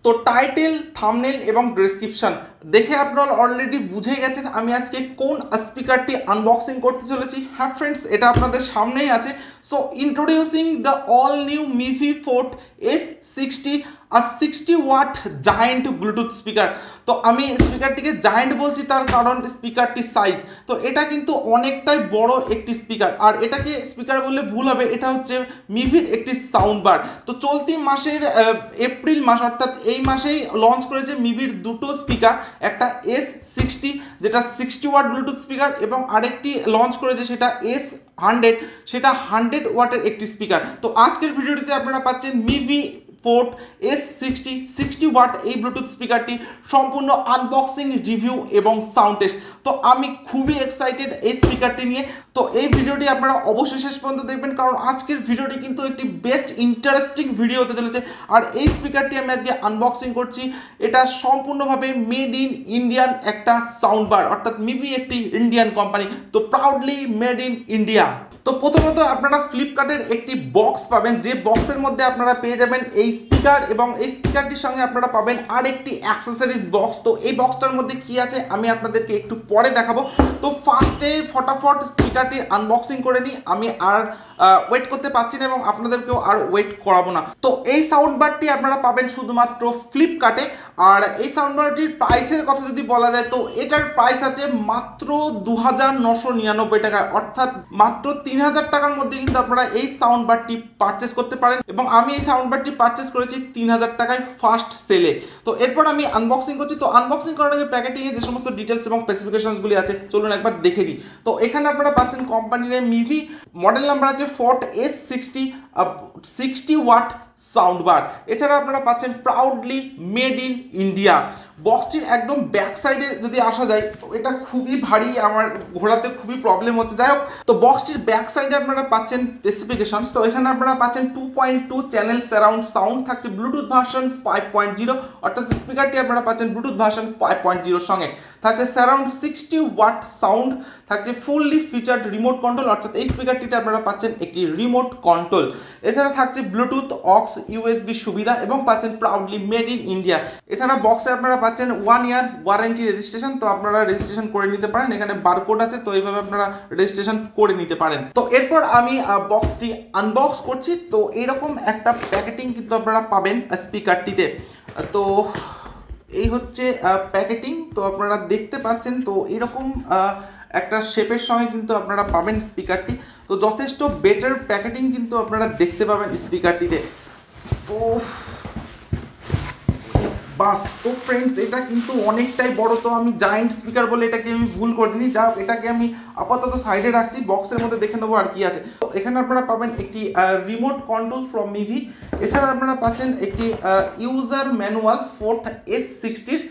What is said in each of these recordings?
তো title, thumbnail এবং description দেখে আপনারা অলরেডি বুঝে গেছেন আমি আজকে কোন স্পিকারটি আনবক্সিং করতে চলেছি। হ্যাঁ ফ্রেন্ডস, এটা আপনাদের সামনেই আছে। So introducing the all new Mivi fort S60 60 watt giant Bluetooth speaker. তো আমি স্পিকারটিকে জায়েন্ট বলছি তার কারণ স্পিকারটির সাইজ, তো এটা কিন্তু অনেকটাই বড় একটি স্পিকার। আর এটাকে স্পিকার বললে ভুল হবে, এটা হচ্ছে মিভির একটি সাউন্ড বার। তো চলতি মাসের এপ্রিল মাস অর্থাৎ এই মাসেই লঞ্চ করেছে মিভির দুটো স্পিকার, একটা S60 যেটা 60 ওয়াট ব্লুটুথ স্পিকার এবং আরেকটি লঞ্চ করেছে সেটা S100, সেটা 100 ওয়াটের একটি স্পিকার। তো আজকের ভিডিওটিতে আপনারা পাচ্ছেন মিভি ফোর্ট S60 60 ওয়াট এই ব্লুটুথ স্পিকারটি সম্পূর্ণ আনবক্সিং, রিভিউ এবং সাউন্ড টেস্ট। তো আমি খুবই এক্সাইটেড এই স্পিকারটি নিয়ে। তো এই ভিডিওটি আপনারা অবশ্যই শেষ পর্যন্ত দেখবেন, কারণ আজকের ভিডিওটি কিন্তু একটি বেস্ট ইন্টারেস্টিং ভিডিও হতে চলেছে। আর এই স্পিকারটি আমি আজকে আনবক্সিং করছি, এটা সম্পূর্ণভাবে মেড ইন ইন্ডিয়ান একটা সাউন্ড বার, অর্থাৎ মিভি একটি ইন্ডিয়ান কোম্পানি, তো প্রাউডলি মেড ইন ইন্ডিয়া। তো প্রথমত আপনারা ফ্লিপকার্টের একটি বক্স পাবেন, যে বক্সের মধ্যে আপনারা পেয়ে যাবেন এই স্পিকার এবং এই স্পিকারটির সঙ্গে আপনারা পাবেন আর একটি অ্যাক্সেসরিজ বক্স। তো এই বক্সটার মধ্যে কি আছে আমি আপনাদেরকে একটু পরে দেখাবো। তো ফার্স্টে ফটাফট স্পিকারটির আনবক্সিং করে নিই, আমি আর ওয়েট করতে পারছি না এবং আপনাদেরকেও আর ওয়েট করাবো না। তো এই সাউন্ড বারটি আপনারা পাবেন শুধুমাত্র ফ্লিপকার্টে। আর এই সাউন্ড বারটির প্রাইসের কথা যদি বলা যায় তো এটার প্রাইস আছে মাত্র 2999 টাকায়, অর্থাৎ মাত্র 3000 টাকার মধ্যে কিন্তু আপনারা এই সাউন্ড বারটি পারচেস করতে পারেন। এবং আমি এই সাউন্ড বারটি পারচেস করেছি 3000 টাকায় ফার্স্ট সেলে। তো এরপর আমি আনবক্সিং করছি। তো আনবক্সিং করার আগে প্যাকেটিংয়ে যে সমস্ত ডিটেলস এবং স্পেসিফিকেশনসগুলি আছে চলুন একবার দেখে দিই। তো এখানে আপনারা পাচ্ছেন কোম্পানির মিভি, মডেল নাম্বার আছে Fort S60 60 watt sound bar. এছাড়া আপনারা পাচ্ছেন প্রাউডলি মেড ইন ইন্ডিয়া। বক্সটির একদম ব্যাক সাইডে যদি আসা যায় তো এটা খুবই ভারী, আমার ঘোরাতে খুবই প্রবলেম হচ্ছে। যাই হোক, তো বক্সটির ব্যাক সাইডে আপনারা পাচ্ছেন স্পেসিফিকেশনস। তো এখানে আপনারা পাচ্ছেন 2.2 চ্যানেল সারাউন্ড সাউন্ড, থাকছে ব্লুটুথ ভার্সন 5.0, অর্থাৎ স্পিকারটি আপনারা পাচ্ছেন ব্লুটুথ ভার্সন 5.0 সঙ্গে থাকছে সারাউন্ড 60 ওয়াট সাউন্ড, থাকছে ফুললি ফিচার্ড রিমোট কন্ট্রোল, অর্থাৎ এই স্পিকারটিতে আপনারা পাচ্ছেন একটি রিমোট কন্ট্রোল। এছাড়া থাকছে ব্লুটুথ অক্স USB সুবিধা এবং পাচ্ছেন প্রাউডলি মেড ইন ইন্ডিয়া। এছাড়া বক্সে আপনারা পাচ্ছেন 1 ইয়ার ওয়ারেন্টি রেজিস্ট্রেশন, তো আপনারা রেজিস্ট্রেশন করে নিতে পারেন। এখানে বারকোড আছে, তো এইভাবে আপনারা রেজিস্ট্রেশন করে নিতে পারেন। তো এরপর আমি বক্সটি আনবক্স করছি। তো এইরকম একটা প্যাকেটিং কিন্তু আপনারা পাবেন স্পিকারটিতে। তো এই হচ্ছে প্যাকেটিং, তো আপনারা দেখতে পাচ্ছেন। তো এরকম একটা শেপের সঙ্গে কিন্তু আপনারা পাবেন স্পিকারটি। তো যথেষ্ট বেটার প্যাকেটিং কিন্তু আপনারা দেখতে পাবেন স্পিকারটিতে। তো বাস, তো ফ্রেন্ডস এটা কিন্তু অনেকটাই বড়, তো আমি জায়েন্ট স্পিকার বলে এটাকে আমি ভুল করে দিই। যা এটাকে আমি আপাতত সাইডে রাখছি, বক্সের মধ্যে দেখে নেবো আর কি আছে। তো এখানে আপনারা পাবেন একটি রিমোট কন্ট্রোল ফ্রম মিভি। এছাড়া আপনারা পাচ্ছেন একটি user manual fort S60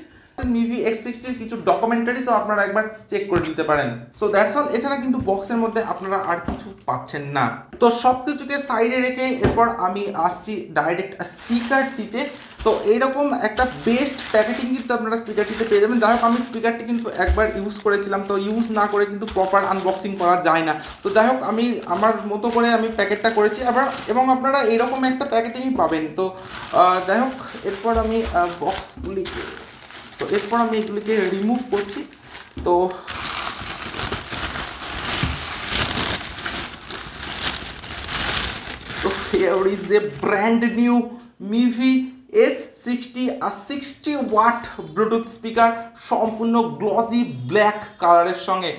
Mivi S60 কিছু ডকুমেন্টারি, তো আপনারা একবার চেক করে নিতে পারেন। So that's all. এছাড়া কিন্তু বক্সের মধ্যে আপনারা আর কিছু পাচ্ছেন না। তো সব কিছুকে সাইডে রেখে এরপর আমি আসছি ডাইরেক্ট স্পিকারটিতে। তো এইরকম একটা বেস্ট প্যাকেটিং কিন্তু আপনারা স্পিকারটিতে পেয়ে যাবেন। যাই হোক, আমি স্পিকারটি কিন্তু একবার ইউজ করেছিলাম, তো ইউজ না করে কিন্তু প্রপার আনবক্সিং করা যায় না। তো যাই হোক, আমি আমার মতো করে আমি প্যাকেটটা করেছি আবার, এবং আপনারা এইরকম একটা প্যাকেটিংই পাবেন। তো যাই হোক, এরপর আমি বক্সগুলিকে এগুলিকে রিমুভ করছি। তো here is a brand new MIVI S60 60 watt Bluetooth speaker, সম্পূর্ণ গ্লসি ব্ল্যাক কালারের সঙ্গে।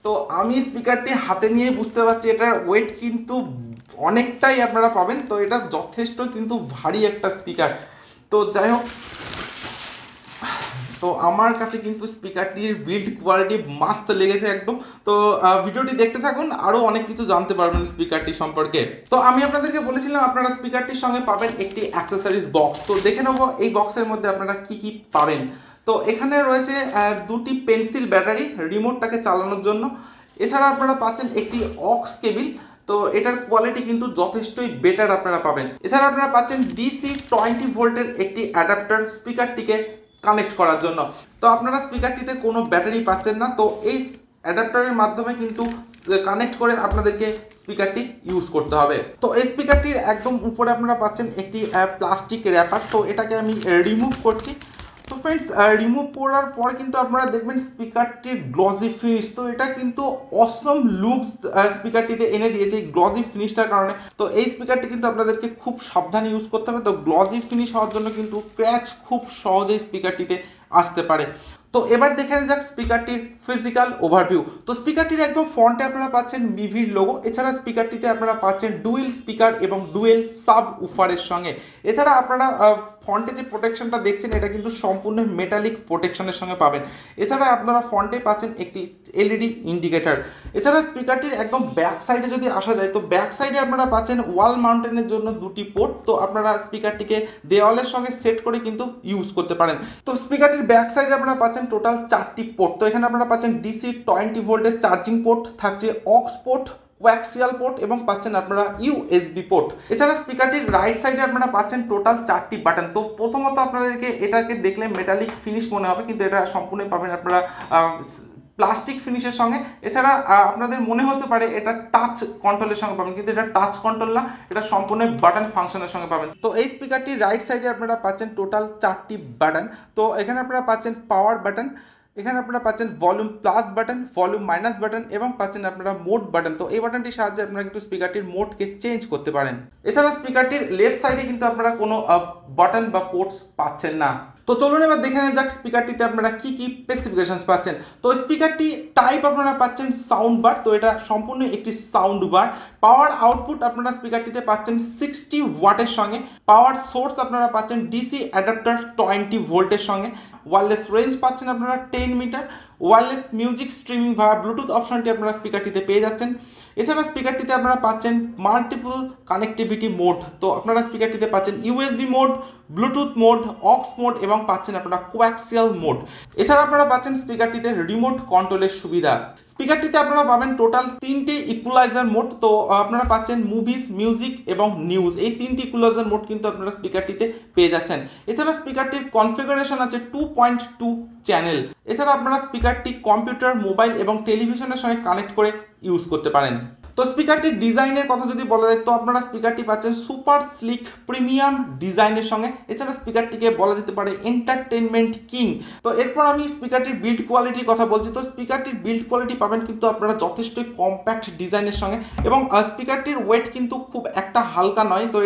তো আমি স্পিকারটি হাতে নিয়ে বুঝতে পারছি এটার ওয়েট কিন্তু অনেকটাই আপনারা পাবেন। তো এটা যথেষ্ট কিন্তু ভারী একটা স্পিকার। তো যাই হোক, তো আমার কাছে কিন্তু স্পিকারটির বিল্ড কোয়ালিটি মাস্ত লেগেছে একদম। তো ভিডিওটি দেখতে থাকুন, আরও অনেক কিছু জানতে পারবেন স্পিকারটি সম্পর্কে। তো আমি আপনাদেরকে বলেছিলাম আপনারা স্পিকারটির সঙ্গে পাবেন একটি অ্যাক্সেসরিজ বক্স। তো দেখে নেবো এই বক্সের মধ্যে আপনারা কি কি পাবেন। তো এখানে রয়েছে দুটি পেন্সিল ব্যাটারি রিমোটটাকে চালানোর জন্য। এছাড়া আপনারা পাচ্ছেন একটি অক্স কেবিল, তো এটার কোয়ালিটি কিন্তু যথেষ্টই বেটার আপনারা পাবেন। এছাড়া আপনারা পাচ্ছেন DC 20 ভোল্টের একটি অ্যাডাপ্টার স্পিকারটিকে কানেক্ট করার জন্য। তো আপনারা স্পিকারটিতে কোনো ব্যাটারি পাচ্ছেন না। তো এই অ্যাডাপ্টারের মাধ্যমে কিন্তু কানেক্ট করে আপনাদেরকে স্পিকারটি ইউজ করতে হবে। তো এই স্পিকারটির একদম উপরে আপনারা পাচ্ছেন একটি প্লাস্টিক র্যাপার। তো এটাকে আমি রিমুভ করছি। তো ফ্রেন্ডস, রিমুভ করার পর কিন্তু আপনারা দেখবেন স্পিকারটির গ্লসি ফিনিশ। তো এটা কিন্তু অসম লুকস স্পিকারটিতে এনে দিয়েছে এই গ্লসি ফিনিশটার কারণে। তো এই স্পিকারটি কিন্তু আপনাদেরকে খুব সাবধানে ইউজ করতে হবে। তো গ্লসি ফিনিশ হওয়ার জন্য কিন্তু ক্র্যাচ খুব সহজেই স্পিকারটিতে আসতে পারে। তো এবার দেখে যাক স্পিকারটির ফিজিক্যাল ওভারভিউ। তো স্পিকারটির একদম ফ্রন্টে আপনারা পাচ্ছেন মিভির লোগো। এছাড়া স্পিকারটিতে আপনারা পাচ্ছেন ডুয়েল স্পিকার এবং ডুয়েল সাব উফারের সঙ্গে। এছাড়া আপনারা ফ্রন্টে যে প্রোটেকশনটা দেখছেন এটা কিন্তু সম্পূর্ণ মেটালিক প্রোটেকশনের সঙ্গে পাবেন। এছাড়া আপনারা ফ্রন্টে পাচ্ছেন একটি এলইডি ইন্ডিকেটর। এছাড়া স্পিকারটির একদম ব্যাক সাইডে যদি আসা যায়, তো ব্যাক সাইডে আপনারা পাচ্ছেন ওয়াল মাউন্টেনের জন্য দুটি পোর্ট। তো আপনারা স্পিকারটিকে দেওয়ালের সঙ্গে সেট করে কিন্তু ইউজ করতে পারেন। তো স্পিকারটির ব্যাক সাইডে আপনারা পাচ্ছেন টোটাল 4টি পোর্ট। তো এখানে আপনারা পাচ্ছেন ডিসি 20 ভোল্টের চার্জিং পোর্ট, থাকছে অক্স পোর্ট, কোয়াক্সিয়াল পোর্ট এবং পাচ্ছেন আপনারা ইউএসবি পোর্ট। এছাড়া স্পিকারটির রাইট সাইডে আপনারা পাচ্ছেন টোটাল 4টি বাটন। তো প্রথমত আপনাদেরকে এটাকে দেখলে মেটালিক ফিনিশ মনে হবে, কিন্তু এটা সম্পূর্ণ পাবেন আপনারা প্লাস্টিক ফিনিশের সঙ্গে। এছাড়া আপনাদের মনে হতে পারে এটা টাচ কন্ট্রোলের সঙ্গে পাবেন, কিন্তু এটা টাচ কন্ট্রোল না, এটা সম্পূর্ণ বাটন ফাংশনের সঙ্গে পাবেন। তো এই স্পিকারটির রাইট সাইডে আপনারা পাচ্ছেন টোটাল 4টি বাটন। তো এখানে আপনারা পাচ্ছেন পাওয়ার বাটন, এখানে আপনারা পাচ্ছেন volume plus button, volume minus button এবং পাচ্ছেন আপনারা মোড বাটন। তো এই বাটনটির সাহায্যে আপনারা কিন্তু স্পিকারটির মোডকে চেঞ্জ করতে পারেন। এছাড়া স্পিকারটির লেফট সাইডে কিন্তু আপনারা কোনো বাটন বা পোর্টস পাচ্ছেন না। তো চলুন এবার দেখে নেওয়া যাক স্পিকারটিতে আপনারা কি কি স্পেসিফিকেশনস পাচ্ছেন। তো স্পিকারটি টাইপ আপনারা পাচ্ছেন সাউন্ড বার। তো এটা সম্পূর্ণ একটি সাউন্ড বার। পাওয়ার আউটপুট আপনারা স্পিকারটিতে পাচ্ছেন 60 ওয়াটের সঙ্গে। পাওয়ার সোর্স আপনারা পাচ্ছেন ডিসি অ্যাডাপ্টার 20 ভোল্টের সঙ্গে। ওয়্যারলেস রেঞ্জ পাচ্ছেন আপনারা 10 মিটার। ওয়্যারলেস মিউজিক স্ট্রিমিং বা ব্লুটুথ অপশনটি আপনারা স্পিকারটিতে পেয়ে যাচ্ছেন। এছাড়া স্পিকারটিতে আপনারা পাচ্ছেন মাল্টিপল কানেক্টিভিটি মোড। তো আপনারা স্পিকারটিতে পাচ্ছেন USB mode, bluetooth mode, aux mode এবং পাচ্ছেন আপনারা কোয়াক্সিয়াল মোড। এছাড়া আপনারা পাচ্ছেন স্পিকারটিতে রিমোট কন্ট্রোলের সুবিধা। স্পিকারটিতে আপনারা পাবেন টোটাল 3টে ইকুয়ালাইজার মোড। তো আপনারা পাচ্ছেন মুভিজ, মিউজিক এবং নিউজ, এই 3টি ইকুয়ালাইজার মোড কিন্তু আপনারা স্পিকারটিতে পেয়ে যাচ্ছেন। এছাড়া স্পিকারটির কনফিগারেশন আছে 2.2 চ্যানেল। এছাড়া আপনারা স্পিকারটি কম্পিউটার, মোবাইল এবং টেলিভিশনের সঙ্গে কানেক্ট করে ইউজ করতে পারেন। তো স্পিকারটির ডিজাইনের কথা যদি বলা যায়, তো আপনারা স্পিকারটি পাচ্ছেন সুপার স্লিক প্রিমিয়াম ডিজাইনের সঙ্গে। এছাড়া স্পিকারটিকে বলা যেতে পারে এন্টারটেনমেন্ট কিং। তো এরপর আমি স্পিকারটির বিল্ড কোয়ালিটির কথা বলছি। তো স্পিকারটির বিল্ড কোয়ালিটি পাবেন কিন্তু আপনারা যথেষ্ট কম্প্যাক্ট ডিজাইনের সঙ্গে এবং স্পিকারটির ওয়েট কিন্তু খুব একটা হালকা নয়। তো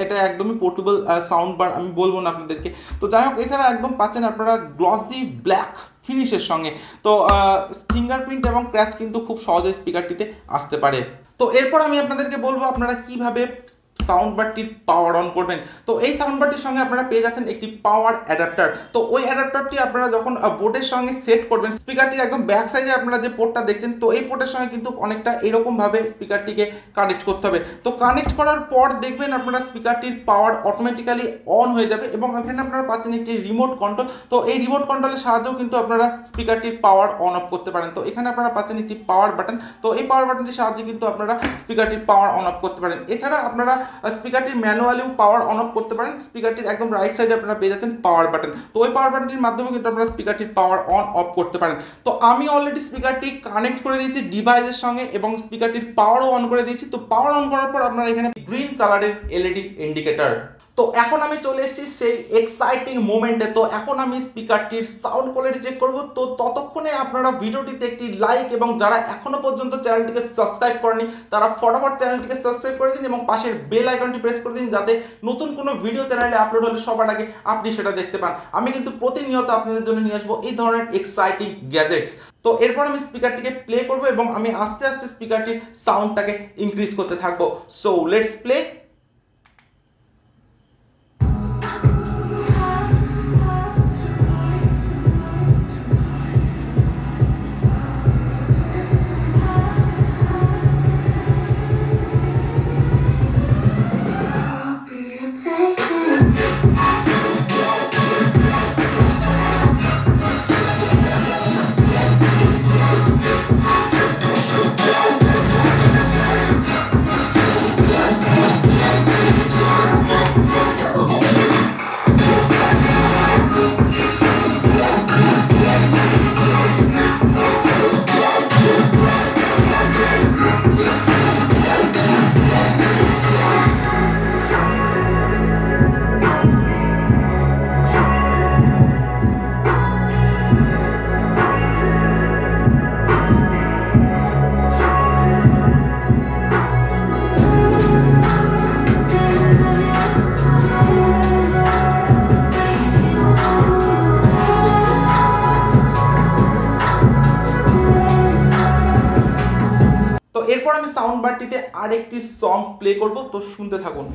এটা একদমই পোর্টেবল সাউন্ড বার, আমি বলবো না আপনাদেরকে। তো যাই হোক, এছাড়া একদম পাচ্ছেন আপনারা গ্লসি ব্ল্যাক ফিনিশের সঙ্গে। তো ফিঙ্গারপ্রিন্ট এবং ক্র্যাচ কিন্তু খুব সহজে স্পিকারটিতে আসতে পারে। তো এরপর আমি আপনাদেরকে বলবো আপনারা কিভাবে সাউন্ড বারটির পাওয়ার অন করবেন। তো এই সাউন্ড বারটির সঙ্গে আপনারা পেয়ে যাচ্ছেন একটি পাওয়ার অ্যাডাপ্টার। তো ওই অ্যাডাপ্টারটি আপনারা যখন বোর্ডের সঙ্গে সেট করবেন, স্পিকারটির একদম ব্যাক সাইডে আপনারা যে পোর্টটা দেখছেন, তো এই পোর্টের সঙ্গে কিন্তু অনেকটা এরকম ভাবে স্পিকারটিকে কানেক্ট করতে হবে। তো কানেক্ট করার পর দেখবেন আপনারা স্পিকারটির পাওয়ার অটোমেটিক্যালি অন হয়ে যাবে এবং এখানে আপনারা পাচ্ছেন একটি রিমোট কন্ট্রোল। তো এই রিমোট কন্ট্রোলের সাহায্যেও কিন্তু আপনারা স্পিকারটির পাওয়ার অন অফ করতে পারেন। তো এখানে আপনারা পাচ্ছেন একটি পাওয়ার বাটন। তো এই পাওয়ার বাটনটির সাহায্যে কিন্তু আপনারা স্পিকারটির পাওয়ার অন অফ করতে পারেন। এছাড়া আপনারা স্পিকারটির ম্যানুয়ালিও পাওয়ার অন অফ করতে পারেন। স্পিকারটির একদম রাইট সাইডে আপনারা পেয়ে যাচ্ছেন পাওয়ার বাটন। তো ওই পাওয়ার বাটনটির মাধ্যমে কিন্তু আপনারা স্পিকারটির পাওয়ার অন অফ করতে পারেন। তো আমি অলরেডি স্পিকারটি কানেক্ট করে দিয়েছি ডিভাইসের সঙ্গে এবং স্পিকারটির পাওয়ারও অন করে দিয়েছি। তো পাওয়ার অন করার পর আপনারা এখানে গ্রিন কালারের এলইডি ইন্ডিকেটর। তো এখন আমি চলে এসেছি সেই এক্সাইটিং মোমেন্টে। তো এখন আমি স্পিকারটির সাউন্ড কোয়ালিটি চেক করব। তো ততক্ষণে আপনারা ভিডিওটিতে একটি লাইক এবং যারা এখনো পর্যন্ত চ্যানেলটিকে সাবস্ক্রাইব করেনি তারা ফটাফট চ্যানেলটিকে সাবস্ক্রাইব করে দিন এবং পাশের বেল আইকনটি প্রেস করে দিন, যাতে নতুন কোনো ভিডিও চ্যানেলে আপলোড হলে সবার আগে আপনি সেটা দেখতে পান। আমি কিন্তু প্রতিনিয়ত আপনাদের জন্য নিয়ে আসবো এই ধরনের এক্সাইটিং গ্যাজেটস। তো এরপর আমি স্পিকারটিকে প্লে করব এবং আমি আস্তে আস্তে স্পিকারটির সাউন্ডটাকে ইনক্রিজ করতে থাকবো। So let's play. সাউন্ড বারটিতে আরেকটি সং প্লে করব, তো শুনতে থাকুন।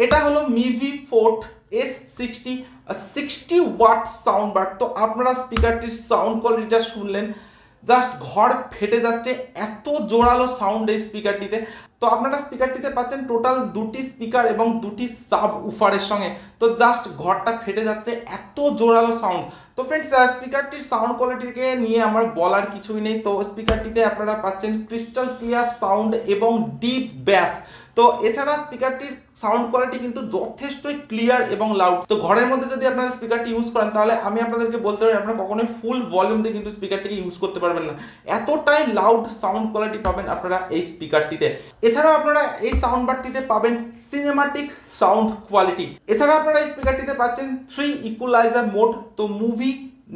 এটা হলো Mivi fort S60 60 watt sound bar. তো আপনারা স্পিকারটির সাউন্ড কোয়ালিটিটা শুনলেন, জাস্ট ঘর ফেটে যাচ্ছে, এত জোরালো সাউন্ড এই স্পিকারটিতে। তো আপনারা স্পিকারটিতে পাচ্ছেন টোটাল দুটি স্পিকার এবং দুটি সাব উফারের সঙ্গে, তো জাস্ট ঘরটা ফেটে যাচ্ছে, এত জোরালো সাউন্ড। তো ফ্রেন্ডস, স্পিকারটির সাউন্ড কোয়ালিটিকে নিয়ে আমার বলার কিছুই নেই। তো স্পিকারটিতে আপনারা পাচ্ছেন ক্রিস্টাল ক্লিয়ার সাউন্ড এবং ডিপ ব্যাস। তো এছাড়া স্পিকারটির সাউন্ড কোয়ালিটি কিন্তু যথেষ্টই ক্লিয়ার এবং লাউড। তো ঘরের মধ্যে যদি আপনারা স্পিকারটি ইউজ করেন, তাহলে আমি আপনাদেরকে বলতে পারি আপনারা কখনোই ফুল ভলিউম দিয়ে কিন্তু স্পিকারটিকে ইউজ করতে পারবেন না, এতটাই লাউড সাউন্ড কোয়ালিটি পাবেন আপনারা এই স্পিকারটিতে। এছাড়াও আপনারা এই সাউন্ড বারটিতে পাবেন সিনেমাটিক সাউন্ড কোয়ালিটি। এছাড়া আপনারা এই স্পিকারটিতে পাচ্ছেন 3 ইকুয়ালাইজার মোড। তো মুভি,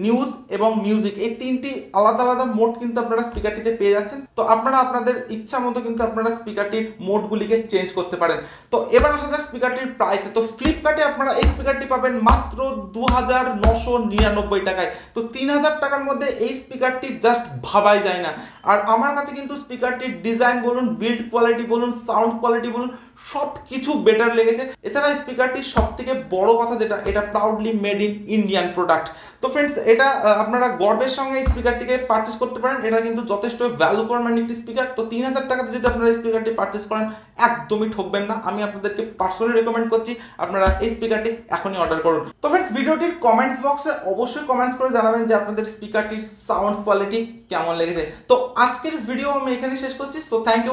নিউজ এবং মিউজিক, এই তিনটি আলাদা আলাদা মোড কিন্তু আপনারা স্পিকারটিতে পেয়ে যাচ্ছেন। তো আপনারা আপনাদের ইচ্ছা মতো কিন্তু আপনারা স্পিকারটির মোডগুলিকে চেঞ্জ করতে পারেন। তো এবার আসা যাক স্পিকারটির প্রাইসে। তো ফ্লিপকার্টে আপনারা এই স্পিকারটি পাবেন মাত্র 2999 টাকায়। তো 3000 টাকার মধ্যে এই স্পিকারটি জাস্ট ভাবাই যায় না। আর আমার কাছে কিন্তু স্পিকারটির ডিজাইন বলুন, বিল্ড কোয়ালিটি বলুন, সাউন্ড কোয়ালিটি বলুন, সব কিছু বেটার লেগেছে। এছাড়া স্পিকারটির সব থেকে বড় কথা যেটা, এটা proudly made in Indian product. তো ফ্রেন্ডস, এটা আপনারা গর্বের সঙ্গে এই স্পিকারটিকে পারচেস করতে পারেন। এটা কিন্তু যথেষ্ট ভ্যালু ফর মানি একটি স্পিকার। তো 3000 টাকাতে যদি আপনারা এই স্পিকারটি পারচেস করেন, একদমই ঠকবেন না। আমি আপনাদেরকে পার্সোনালি রেকমেন্ড করছি আপনারা এই স্পিকারটি এখনই অর্ডার করুন। তো ফ্রেন্ডস, ভিডিওটির কমেন্টস বক্সে অবশ্যই কমেন্টস করে জানাবেন যে আপনাদের স্পিকারটির সাউন্ড কোয়ালিটি কেমন লেগেছে। তো আজকের ভিডিও আমি এখানে শেষ করছি। So thank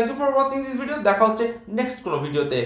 you for watching this video. দেখা হচ্ছে নেক্সট কোনো ভিডিওতে।